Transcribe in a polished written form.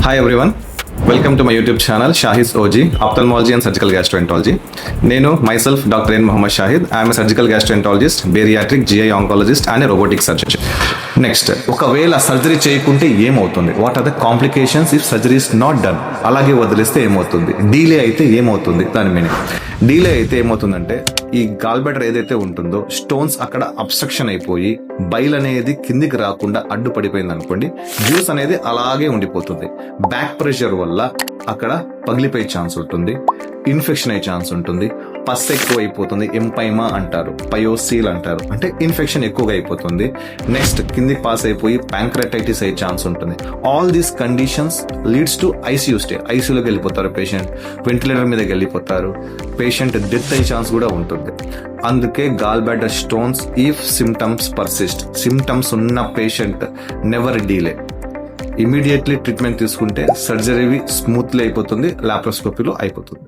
Hi everyone, welcome to my YouTube channel Shahid OG ophthalmology and surgical gastroenterology. నేను myself doctor N Mohammed Shahid. I'm surgical gastroenterologist, bariatric, GI oncologist and robotic surgeon. Next, ఒకవేళ surgery చేయకుంటే ఏమవుతుంది? What are the complications if surgery is not done? అలాగే వదిలేస్తే ఏమవుతుంది? Delay అయితే ఏమవుతుంది? దాని మీనింగ్ డీలే అయితే ఏమవుతుందంటే, ఈ గాల్ బ్లాడర్ ఏదైతే ఉంటుందో స్టోన్స్ అక్కడ అబ్స్ట్రక్షన్ అయిపోయి బైల్ అనేది కిందికి రాకుండా అడ్డుపడిపోయింది అనుకోండి, జ్యూస్ అనేది అలాగే ఉండిపోతుంది. బ్యాక్ ప్రెషర్ వల్ల అక్కడ పగిలిపోయే ఛాన్స్ ఉంటుంది, ఇన్ఫెక్షన్ అయ్యే ఛాన్స్ ఉంటుంది, పస్ ఎక్కువ అయిపోతుంది, ఎంపైమా అంటారు, పయోసీల్ అంటారు, అంటే ఇన్ఫెక్షన్ ఎక్కువగా అయిపోతుంది. నెక్స్ట్, కిందికి పాస్ అయిపోయి ప్యాంక్రటైటిస్ అయ్యే ఛాన్స్ ఉంటుంది. All these conditions leads to ICU stay. ఐసీయూలోకి వెళ్ళిపోతారు పేషెంట్, వెంటిలేటర్ మీదకి వెళ్ళిపోతారు, పేషెంట్ డెత్ అయ్యే ఛాన్స్ కూడా ఉంటుంది. అందుకే gall bladder stones if symptoms persist, symptoms ఉన్న patient never delay, immediately treatment తీసుకుంటే సర్జరీ స్మూత్లీ అయిపోతుంది, లాప్రోస్కోపీలో అయిపోతుంది.